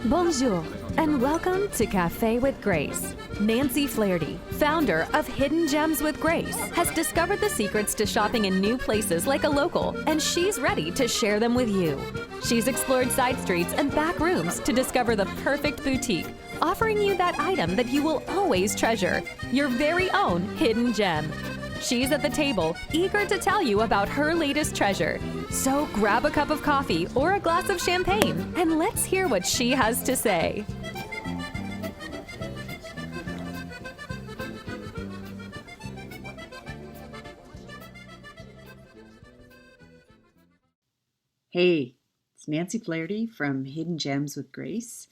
Bonjour, and welcome to Cafe with Grace. Nancy Flaherty, founder of Hidden Gems with Grace, has discovered the secrets to shopping in new places like a local, and she's ready to share them with you. She's explored side streets and back rooms to discover the perfect boutique, offering you that item that you will always treasure, your very own hidden gem. She's at the table, eager to tell you about her latest treasure. So grab a cup of coffee or a glass of champagne, and let's hear what she has to say. Hey, it's Nancy Flaherty from Hidden Gems with Grace,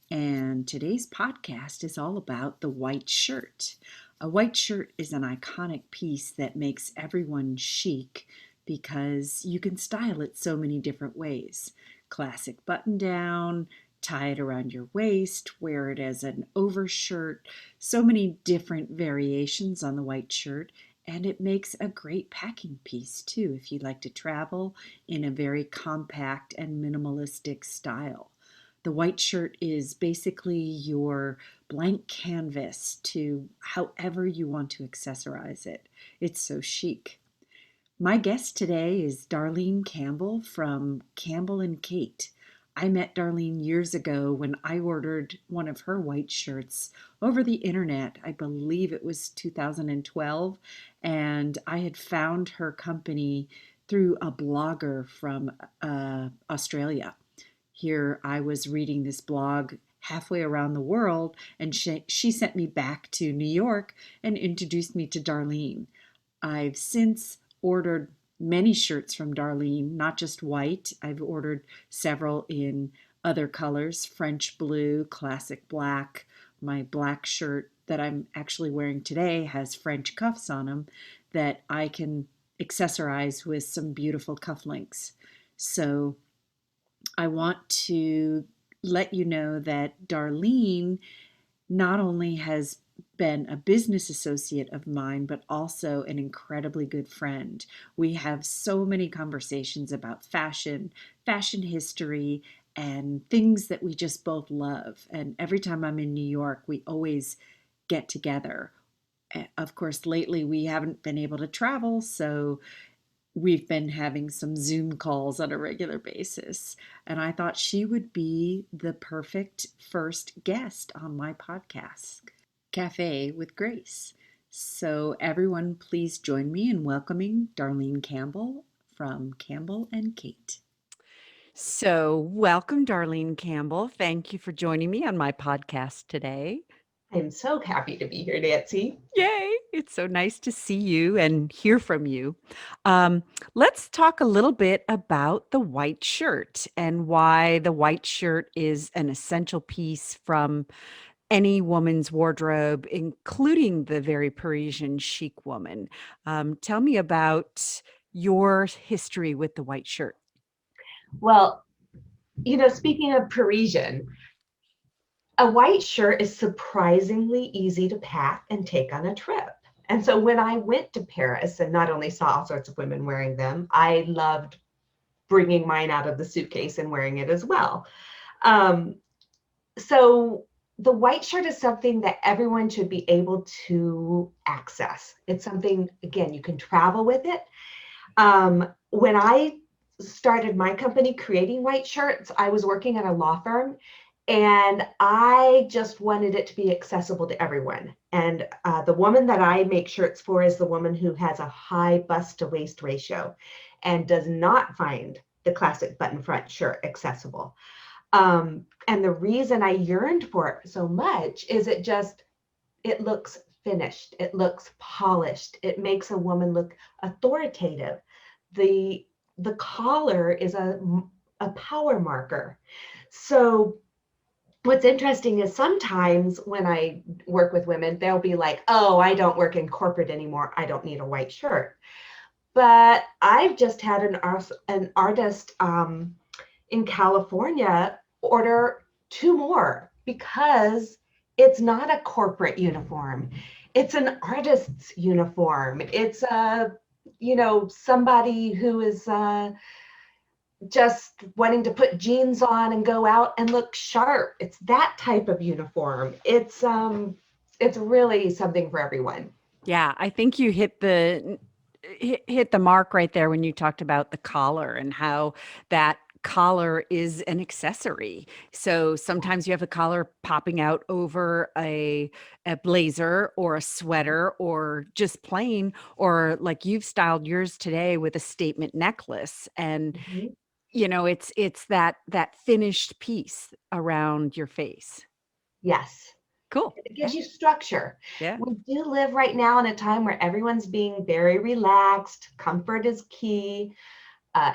and today's podcast is all about the white shirt. A white shirt is an iconic piece that makes everyone chic because you can style it so many different ways. Classic button down, tie it around your waist, wear it as an overshirt, so many different variations on the white shirt. And it makes a great packing piece too if you like to travel in a very compact and minimalistic style. The white shirt is basically your blank canvas to however you want to accessorize it. It's so chic. My guest today is Darlene Campbell from Campbell and Kate. I met Darlene years ago when I ordered one of her white shirts over the internet. I believe it was 2012, and I had found her company through a blogger from Australia. Here I was reading this blog halfway around the world, and she sent me back to New York and introduced me to Darlene. I've since ordered many shirts from Darlene, not just white. I've ordered several in other colors, French blue, classic black. My black shirt that I'm actually wearing today has French cuffs on them that I can accessorize with some beautiful cufflinks. So I want to let you know that Darlene not only has been a business associate of mine, but also an incredibly good friend. We have so many conversations about fashion history, and things that we just both love. And every time I'm in New York, we always get together. Of course, lately we haven't been able to travel, so we've been having some Zoom calls on a regular basis. And I thought she would be the perfect first guest on my podcast, Cafe with Grace. So everyone, please join me in welcoming Darlene Campbell from Campbell and Kate. So, welcome, Darlene Campbell. Thank you for joining me on my podcast today. I'm so happy to be here, Nancy. Yay! It's so nice to see you and hear from you. Let's talk a little bit about the white shirt and why the white shirt is an essential piece from any woman's wardrobe, including the very Parisian chic woman. Tell me about your history with the white shirt. Well, speaking of Parisian, a white shirt is surprisingly easy to pack and take on a trip. And so when I went to Paris and not only saw all sorts of women wearing them, I loved bringing mine out of the suitcase and wearing it as well. So the white shirt is something that everyone should be able to access. It's something, again, you can travel with it. When I started my company creating white shirts, I was working at a law firm, and I just wanted it to be accessible to everyone. And the woman that I make shirts for is the woman who has a high bust to waist ratio and does not find the classic button front shirt accessible. And the reason I yearned for it so much is it looks finished. It looks polished. It makes a woman look authoritative. The collar is a power marker. So what's interesting is sometimes when I work with women, they'll be like, oh, I don't work in corporate anymore. I don't need a white shirt. But I've just had an artist in California order 2 more because It's not a corporate uniform. It's an artist's uniform. It's somebody who is just wanting to put jeans on and go out and look sharp. It's that type of uniform. It's really something for everyone. Yeah, I think you hit the mark right there when you talked about the collar and how that collar is an accessory. So sometimes you have a collar popping out over a blazer or a sweater or just plain, or like you've styled yours today with a statement necklace. And Mhm. it's that finished piece around your face. Yes. Cool. It gives Yeah. you structure. Yeah. We do live right now in a time where everyone's being very relaxed. Comfort is key.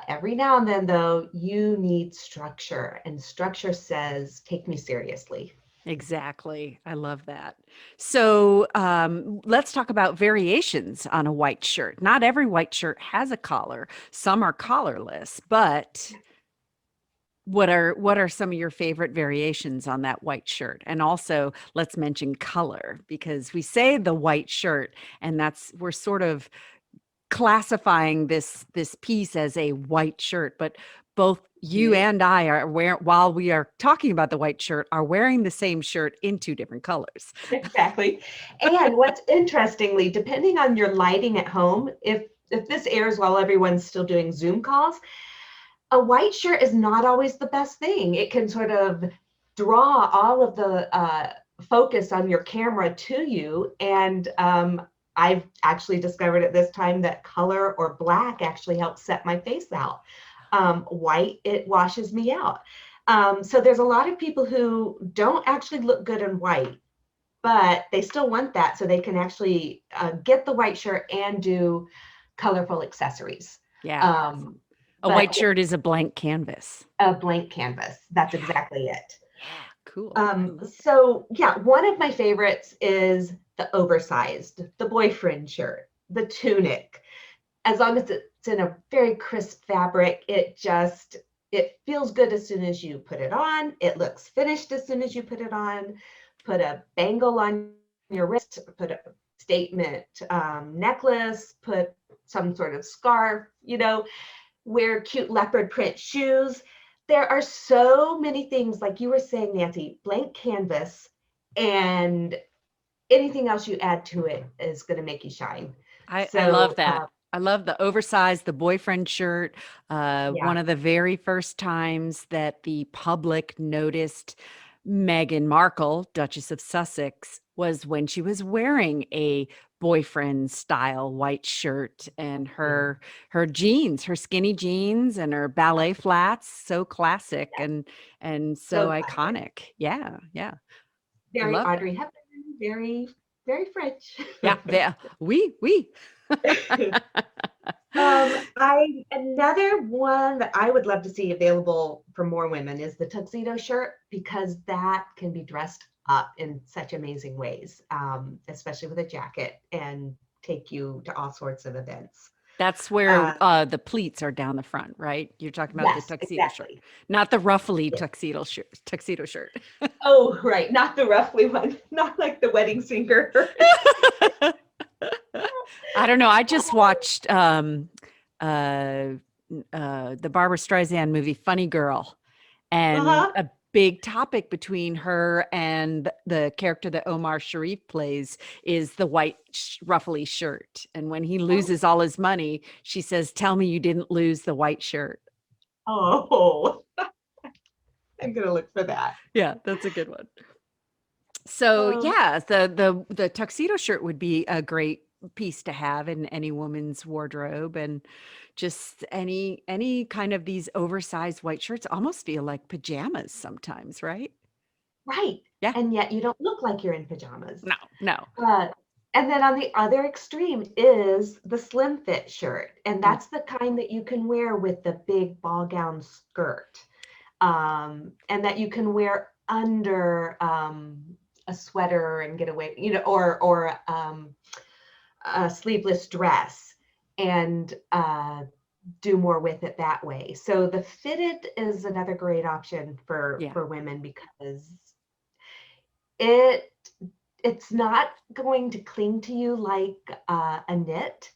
Every now and then, though, you need structure, and structure says, take me seriously. Exactly. I love that. So let's talk about variations on a white shirt. Not every white shirt has a collar. Some are collarless, but what are some of your favorite variations on that white shirt? And also, let's mention color because we say the white shirt, and we're sort of classifying this piece as a white shirt, but both you Mhm. and I are while we are talking about the white shirt, are wearing the same shirt in two different colors. Exactly. And what's interestingly, depending on your lighting at home, if this airs while everyone's still doing Zoom calls, a white shirt is not always the best thing. It can sort of draw all of the focus on your camera to you. And I've actually discovered at this time that color or black actually helps set my face out. White, it washes me out. So there's a lot of people who don't actually look good in white, but they still want that so they can actually get the white shirt and do colorful accessories. Yeah. Um, A but white shirt is a blank canvas. a blank canvas. That's Yeah. exactly it. Yeah. Cool. I love that. So yeah, one of my favorites is the oversized, the boyfriend shirt, the tunic. As long as it's in a very crisp fabric, it feels good as soon as you put it on. It looks finished as soon as you put it on. Put a bangle on your wrist, put a statement necklace, put some sort of scarf, wear cute leopard print shoes. There are so many things, like you were saying, Nancy, blank canvas, and anything else you add to it is going to make you shine. I love So, that. I love the oversized, the boyfriend shirt. One yeah. of the very first times that the public noticed Meghan Markle, Duchess of Sussex, was when she was wearing a boyfriend style white shirt and Mhm. her jeans, her skinny jeans and her ballet flats, so classic Yes, and so so classic. iconic. Yeah, yeah. I Very love that. Audrey Hepburn, very, very French. Yeah, there. Oui. Another one that I would love to see available for more women is the tuxedo shirt, because that can be dressed up in such amazing ways, especially with a jacket, and take you to all sorts of events. That's where Uh, the pleats are down the front, right? You're talking about the yes, tuxedo shirt, exactly. not the ruffly Yeah. tuxedo shirt. Tuxedo shirt. Oh, right. Not the roughly one, not like the wedding singer. I don't know. I just watched uh, the Barbara Streisand movie Funny Girl, and Uh-huh. a big topic between her and the character that Omar Sharif plays is the white ruffly shirt. And when he loses all his money, she says, "Tell me you didn't lose the white shirt." Oh, I'm gonna look for that. Yeah, that's a good one. So Oh, yeah, the tuxedo shirt would be a great piece to have in any woman's wardrobe, and just any kind of these oversized white shirts almost feel like pajamas sometimes, right? right. Yeah. And yet you don't look like you're in pajamas. No. Uh, and then on the other extreme is the slim fit shirt. And Mm. that's the kind that you can wear with the big ball gown skirt. And that you can wear under a sweater and get away, or a sleeveless dress, and do more with it that way. So the fitted is another great option for Yeah. women, because it it's not going to cling to you like a knit,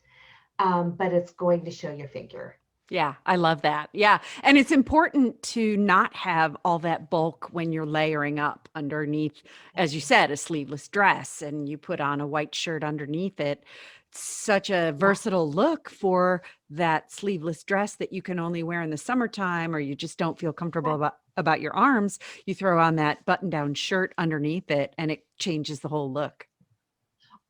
but it's going to show your figure. Yeah, I love that. Yeah. And it's important to not have all that bulk when you're layering up underneath, as you said, a sleeveless dress and you put on a white shirt underneath it. It's such a Yeah. versatile look for that sleeveless dress that you can only wear in the summertime, or you just don't feel comfortable about your arms. You throw on that button-down shirt underneath it and it changes the whole look.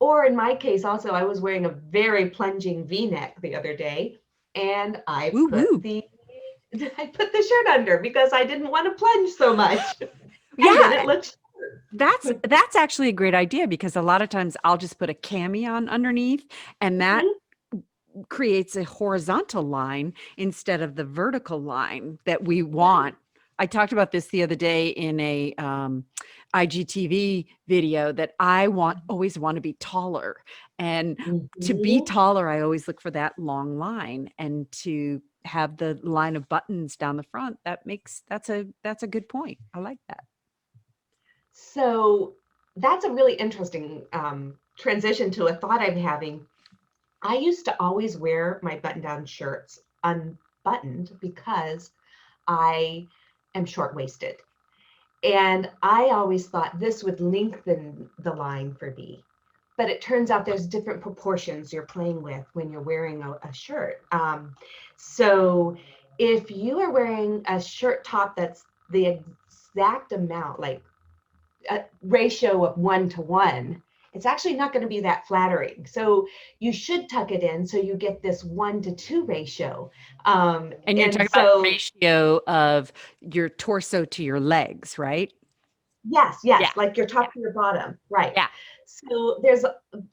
Or in my case, also, I was wearing a very plunging V-neck the other day, and I Woo put woo. the I put the shirt under because I didn't want to plunge so much. And then Yeah, it looks that's actually a great idea because a lot of times I'll just put a cami on underneath and that Mhm. creates a horizontal line instead of the vertical line that we want. I talked about this the other day in a IGTV video that I always want to be taller. And to be Mhm. taller, I always look for that long line, and to have the line of buttons down the front, that's a good point. I like that. So that's a really interesting transition to a thought I'm having. I used to always wear my button-down shirts unbuttoned because I am short-waisted. And I always thought this would lengthen the line for me. But it turns out there's different proportions you're playing with when you're wearing a shirt. So if you are wearing a shirt top that's the exact amount, like a ratio of 1 to 1, it's actually not going to be that flattering. So you should tuck it in so you get this 1 to 2 ratio. And you're And talking about so, ratio of your torso to your legs, right? yes, Yeah. yes, like your Yeah. top to your bottom, right. Yeah. So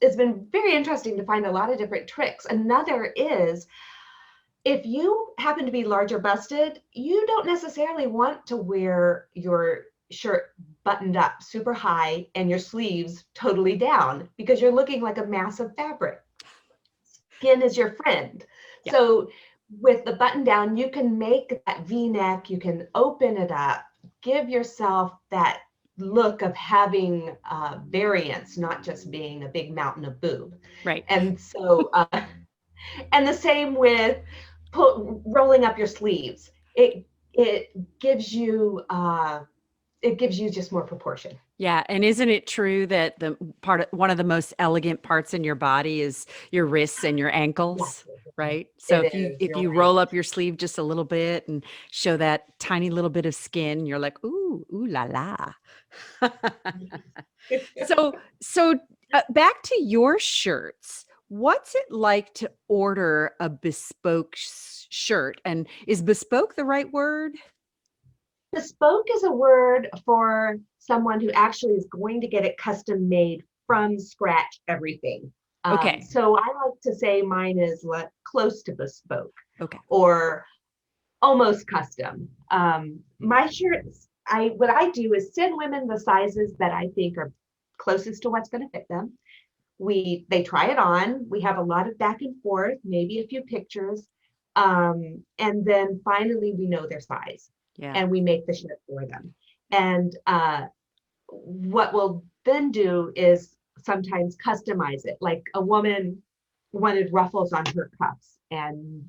it's been very interesting to find a lot of different tricks. Another is if you happen to be larger busted, you don't necessarily want to wear your shirt buttoned up super high and your sleeves totally down because you're looking like a mass of fabric. Skin is your friend. Yeah. So with the button down, you can make that V-neck, you can open it up, give yourself that look of having variance, not just being a big mountain of boob. Right. And so, and the same with rolling up your sleeves. It gives you just more proportion. Yeah, and isn't it true that one of the most elegant parts in your body is your wrists and your Yes, ankles, right? So it if you is. if You're you roll up your sleeve just a little bit and show that tiny little bit of skin, you're like, ooh la la. right. So back to your shirts. What's it like to order a bespoke shirt? And is bespoke the right word? Bespoke is a word for someone who actually is going to get it custom made from scratch, everything. Okay. So I like to say mine is close to bespoke Okay. or almost custom. My shirts, what I do is send women the sizes that I think are closest to what's going to fit them. They try it on. We have a lot of back and forth, maybe a few pictures, and then finally we know their size, Yeah. and we make the shirt for them. And what we'll then do is sometimes customize it. Like a woman wanted ruffles on her cuffs and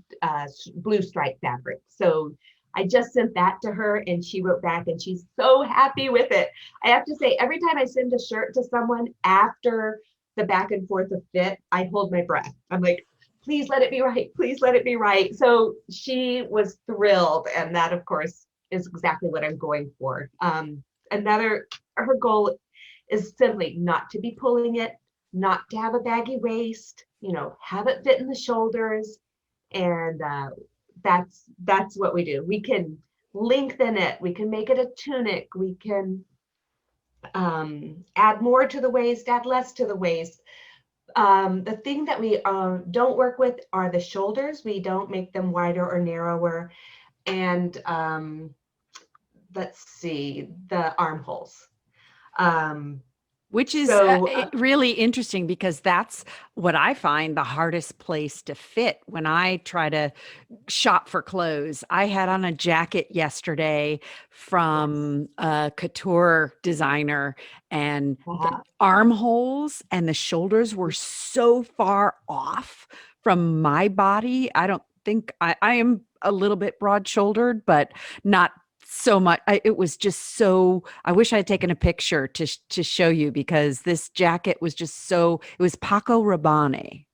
blue stripe fabric. So I just sent that to her and she wrote back and she's so happy with it. I have to say, every time I send a shirt to someone after the back and forth of fit, I hold my breath. I'm like, please let it be right. Please let it be right. So she was thrilled. And that, of course, is exactly what I'm going for. Her goal is simply not to be pulling it, not to have a baggy waist, have it fit in the shoulders. And that's what we do. We can lengthen it. We can make it a tunic. We can add more to the waist, add less to the waist. The thing that we don't work with are the shoulders. We don't make them wider or narrower. And let's see, the armholes. Which is So really interesting because that's what I find the hardest place to fit when I try to shop for clothes. I had on a jacket yesterday yes. from a couture designer, and the Uh-huh. armholes and the shoulders were so far off from my body. I don't think I am a little bit broad shouldered, but not so much. It was just so, I wish I had taken a picture to show you because this jacket was just so, it was Paco Rabanne,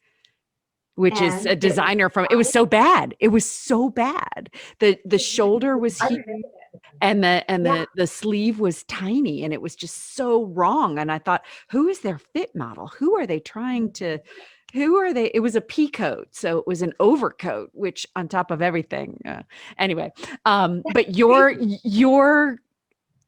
which is a And it was designer from, it was fine. so bad. It was so bad. The shoulder was I huge remember that. and Yeah. the sleeve was tiny, and it was just so wrong. And I thought, who is their fit model? Who are they trying to, who are they? It was a pea coat. So it was an overcoat, which on top of everything, anyway, but your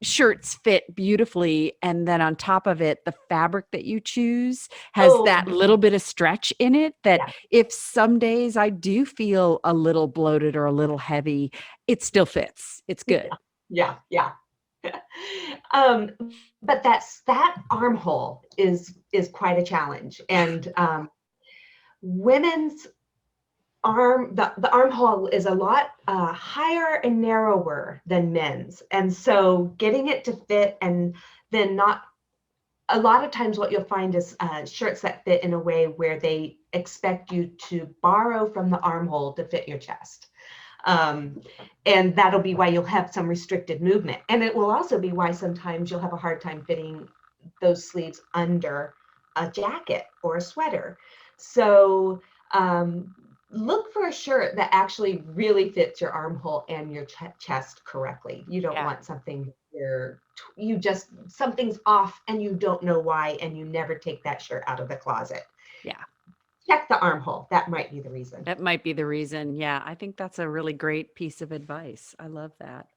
shirts fit beautifully, and then on top of it the fabric that you choose has Oh, that little bit of stretch in it that yeah. if some days I do feel a little bloated or a little heavy, it still fits. It's good. Yeah. Yeah. um, but that armhole is quite a challenge. And women's the armhole is a lot higher and narrower than men's. And so getting it to fit, and then not a lot of times what you'll find is shirts that fit in a way where they expect you to borrow from the armhole to fit your chest. Um, and that'll be why you'll have some restricted movement. And it will also be why sometimes you'll have a hard time fitting those sleeves under a jacket or a sweater. So look for a shirt that actually really fits your armhole and your chest correctly. You don't Yeah. want something where you just, something's off and you don't know why, and you never take that shirt out of the closet. Yeah. Check the armhole. That might be the reason. That might be the reason. Yeah. I think that's a really great piece of advice. I love that.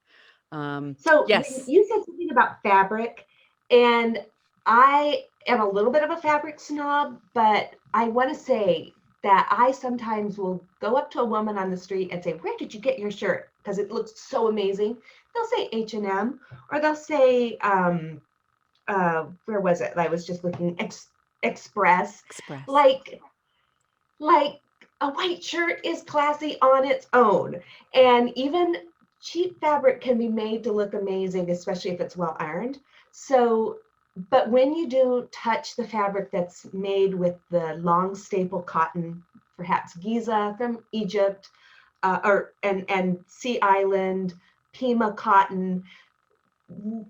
So when Yes. you said something about fabric, and I am a little bit of a fabric snob, but I want to say that I sometimes will go up to a woman on the street and say, "Where did you get your shirt?" Because it looks so amazing. They'll say H&M, or they'll say, where was it? I was just looking, Express. Express. Like, like a white shirt is classy on its own. And even cheap fabric can be made to look amazing, especially if it's well ironed. So, but when you do touch the fabric that's made with the long staple cotton, perhaps Giza from Egypt, and Sea Island, Pima cotton,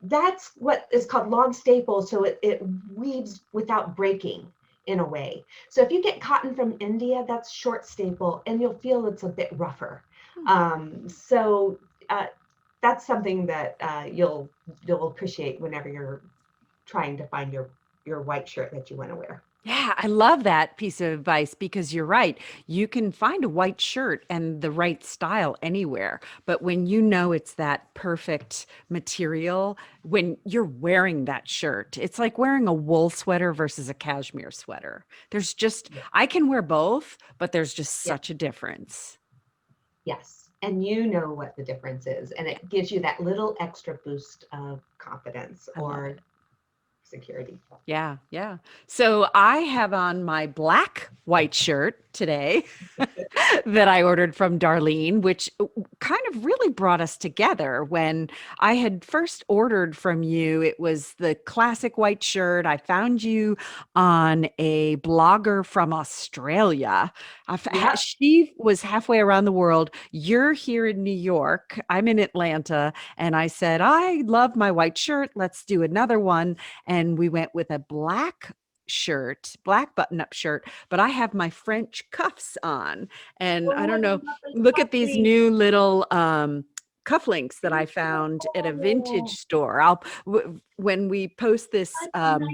that's what is called long staple. So it weaves without breaking in a way. So if you get cotton from India, that's short staple, and you'll feel it's a bit rougher. So that's something that you'll appreciate whenever you're trying to find your white shirt that you want to wear. Yeah, I love that piece of advice because you're right. You can find a white shirt and the right style anywhere. But when you know it's that perfect material, when you're wearing that shirt, it's like wearing a wool sweater versus a cashmere sweater. There's just, Yeah. I can wear both, but there's just Yeah. such a difference. Yes. And you know what the difference is. And Yeah, it gives you that little extra boost of confidence I love or it. security. Yeah, yeah. So I have on my black white shirt today that I ordered from Darlene, which kind of really brought us together. When I had first ordered from you, it was the classic white shirt. I found you on a blogger from Australia. Yeah. She was halfway around the world. You're here in New York. I'm in Atlanta. And I said, I love my white shirt. Let's do another one. And we went with a black shirt, black button up shirt, but I have my French cuffs on. And I Oh, I don't know, love those look at these puffy. new little cufflinks that I found at a vintage Oh, store. When we post this such a nice.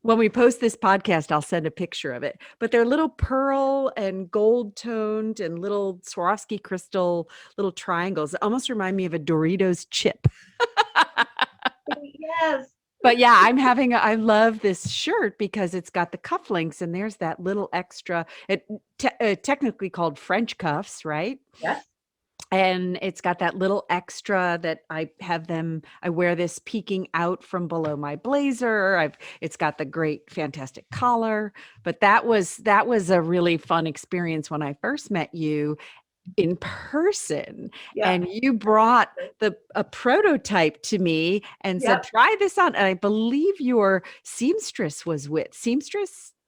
when we post this podcast, I'll send a picture of it. But they're little pearl and gold toned and little Swarovski crystal little triangles. It almost remind me of a Doritos chip. Yes. But yeah, I love this shirt because it's got the cufflinks and there's that little extra, technically called French cuffs, right? Yes. And it's got that little extra that I wear this peeking out from below my blazer. It's got the great, fantastic collar. But that was a really fun experience when I first met you in person, Yeah. and you brought a prototype to me and said, Yep. try this on. And I believe your seamstress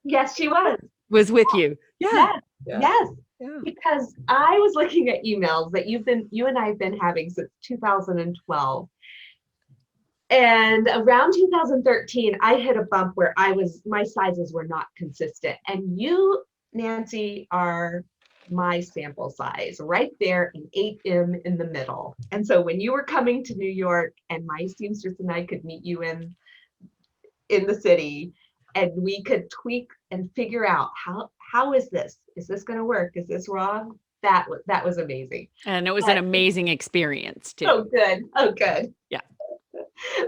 Yes, she was. was with you. Yeah. Yes. Yeah. Yes. Yeah. Because I was looking at emails that you and I have been having since 2012. And around 2013, I hit a bump where my sizes were not consistent. And you, Nancy, are my sample size right there, an 8M in the middle. And so when you were coming to New York and my seamstress and I could meet you in the city, and we could tweak and figure out how is this going to work? Is this wrong? That was amazing. And it was an amazing experience too. Oh, good. Oh, good. Yeah.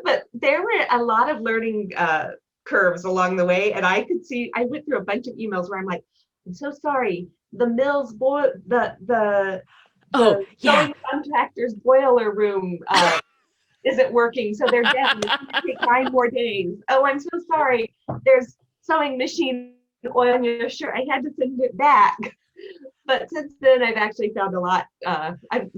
But there were a lot of learning curves along the way. And I went through a bunch of emails where I'm like, I'm so sorry. The mill's the sewing contractor's boiler room isn't working. So they're down. It's going to take 9 more days. Oh, I'm so sorry. There's sewing machine oil on your shirt. I had to send it back. But since then, I've actually found a lot. I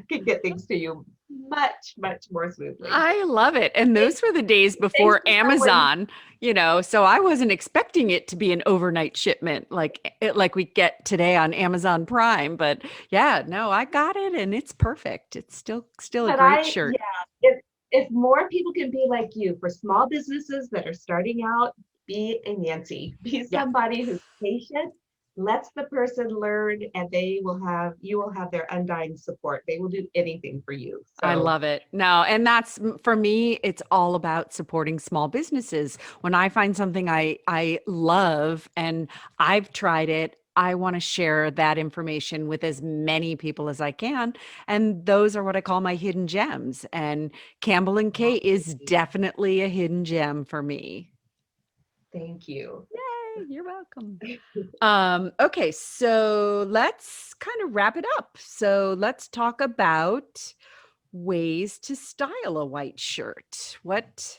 can get things to you much more smoothly. I love it. And those were the days before Amazon, so I wasn't expecting it to be an overnight shipment like we get today on Amazon Prime. But yeah, no, I got it and it's perfect. It's still a great shirt. Yeah, if more people can be like you, for small businesses that are starting out, be a Nancy, be somebody who's patient, lets the person learn, and you will have their undying support. They will do anything for you. So. I love it. No, and that's, for me, it's all about supporting small businesses. When I find something I love and I've tried it, I want to share that information with as many people as I can. And those are what I call my hidden gems. And Campbell and Kate is definitely a hidden gem for me. Thank you. Yay, you're welcome. Okay, so let's kind of wrap it up. So let's talk about ways to style a white shirt. What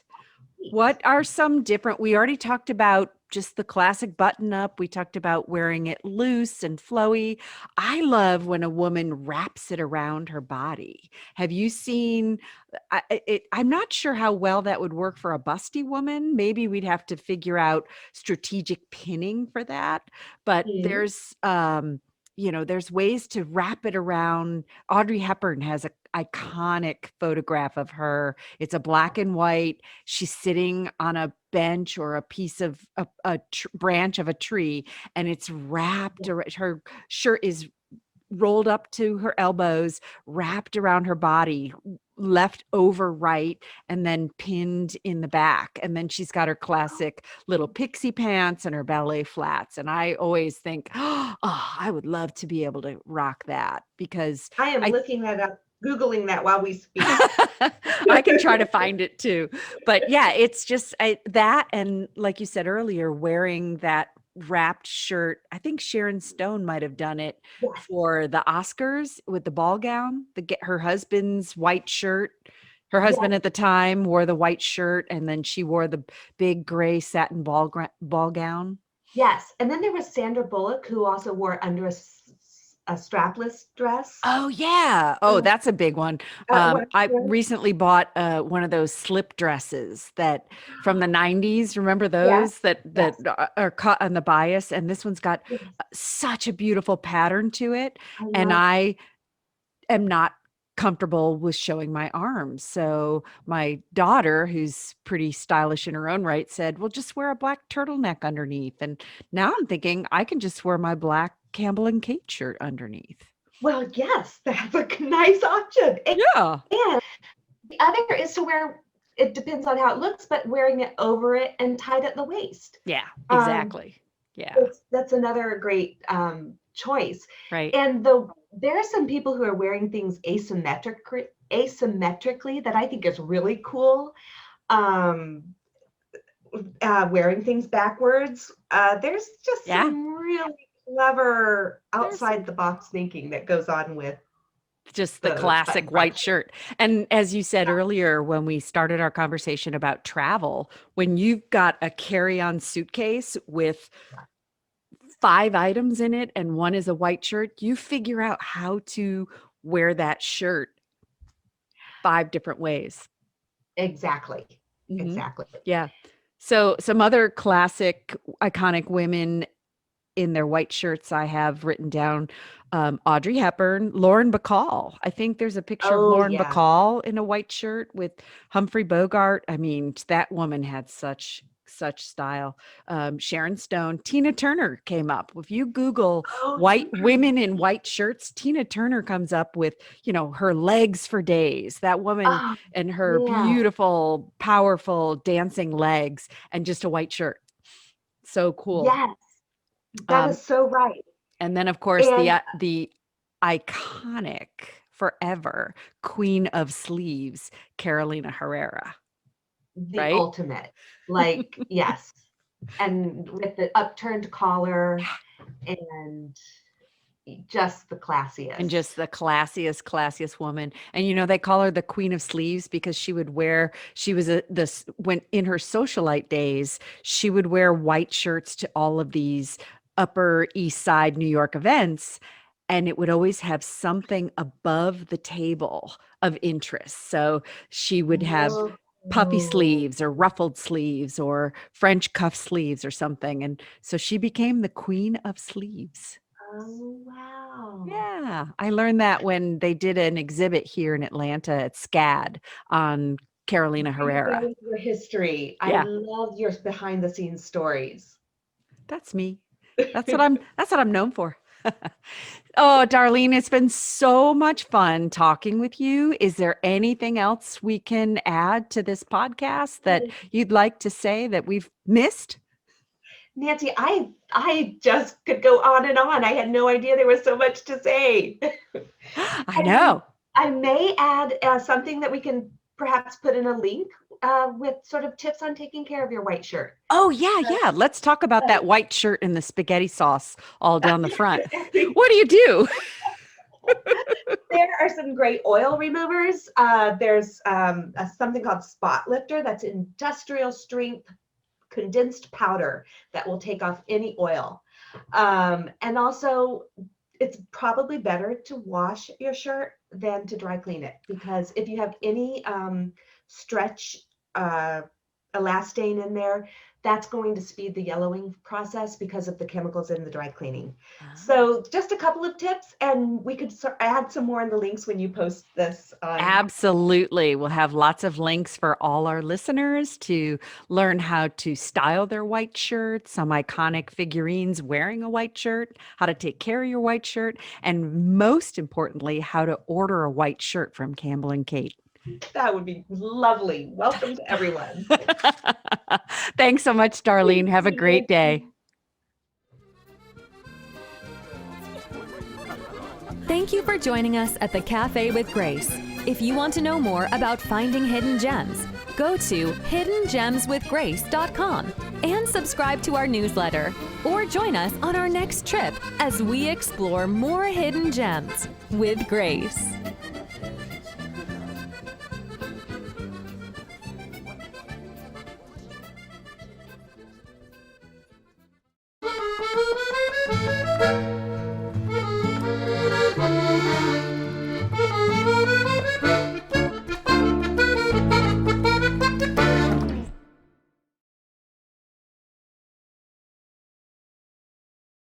are some different, we already talked about just the classic button up. We talked about wearing it loose and flowy. I love when a woman wraps it around her body. Have you seen, I'm not sure how well that would work for a busty woman. Maybe we'd have to figure out strategic pinning for that. But there's ways to wrap it around. Audrey Hepburn has an iconic photograph of her. It's a black and white. She's sitting on a bench or a piece of a branch of a tree, and it's wrapped. Her shirt is rolled up to her elbows, wrapped around her body, left over right, and then pinned in the back. And then she's got her classic little pixie pants and her ballet flats. And I always think, oh, I would love to be able to rock that, because I am looking that up, Googling that while we speak. I can try to find it too. But yeah, it's just that. And like you said earlier, wearing that wrapped shirt. I think Sharon Stone might have done it for the Oscars with the ball gown, her husband's white shirt. Her husband at the time wore the white shirt, and then she wore the big gray satin ball gown. Yes. And then there was Sandra Bullock, who also wore under a strapless dress. Oh yeah. Oh, that's a big one. I recently bought one of those slip dresses that from the 90s. Remember those that are cut on the bias? And this one's got such a beautiful pattern to it. And I am not comfortable with showing my arms. So my daughter, who's pretty stylish in her own right, said, well, just wear a black turtleneck underneath. And now I'm thinking I can just wear my black Campbell and Kate shirt underneath. Well, yes, that's a nice option. And the other is to wear, it depends on how it looks, but wearing it over it and tied at the waist. Yeah, exactly. That's another great choice. Right. And there are some people who are wearing things asymmetrically that I think is really cool. Wearing things backwards. There's just some really clever There's outside the box thinking that goes on with just the the classic button white brush. shirt. And as you said Yeah. earlier, when we started our conversation about travel, when you've got a carry-on suitcase with 5 items in it and one is a white shirt, you figure out how to wear that shirt 5 different ways. Exactly. Mhm. Exactly. Yeah. So some other classic iconic women in their white shirts I have written down, Audrey Hepburn, Lauren Bacall. I think there's a picture of Oh, Lauren yeah. Bacall in a white shirt with Humphrey Bogart. I mean, that woman had such style. Sharon Stone, Tina Turner came up. If you Google Oh, white women in white shirts, Tina Turner comes up with, her legs for days. That woman oh, and her yeah. beautiful, powerful dancing legs and just a white shirt. So cool. Yes, that Um, is so right. and then, of course, And the iconic forever queen of sleeves, Carolina Herrera, the right? ultimate, like, yes. And with the upturned collar and just the And classiest. just the classiest woman. And they call her the queen of sleeves because she was when in her socialite days, she would wear white shirts to all of these Upper East Side New York events. And it would always have something above the table of interest. So she would have puffy Whoa. sleeves or ruffled sleeves or French cuff sleeves or something. And so she became the queen of sleeves. Oh, wow. Yeah, I learned that when they did an exhibit here in Atlanta at SCAD on Carolina Way to go Herrera. with your history. I Yeah, love your behind the scenes stories. that's me. That's what I'm known for. Oh, Darlene, it's been so much fun talking with you. Is there anything else we can add to this podcast that you'd like to say that we've missed? Nancy, I just could go on and on. I had no idea there was so much to say. I And know. I may add something that we can perhaps put in a link with sort of tips on taking care of your white shirt. Oh, yeah, yeah. Let's talk about that white shirt and the spaghetti sauce all down the front. What do you do? There are some great oil removers. There's something called Spot Lifter that's industrial strength condensed powder that will take off any oil. And also, it's probably better to wash your shirt than to dry clean it, because if you have any stretch elastane in there, that's going to speed the yellowing process because of the chemicals in the dry cleaning. So just a couple of tips, and we could add some more in the links when you post this on. Absolutely. We'll have lots of links for all our listeners to learn how to style their white shirt, some iconic figurines wearing a white shirt, how to take care of your white shirt, and most importantly, how to order a white shirt from Campbell and Kate. That would be lovely. Welcome to everyone. Thanks so much, Darlene. Have a great day. Thank you for joining us at the Cafe with Grace. If you want to know more about finding hidden gems, go to hiddengemswithgrace.com and subscribe to our newsletter, or join us on our next trip as we explore more hidden gems with Grace.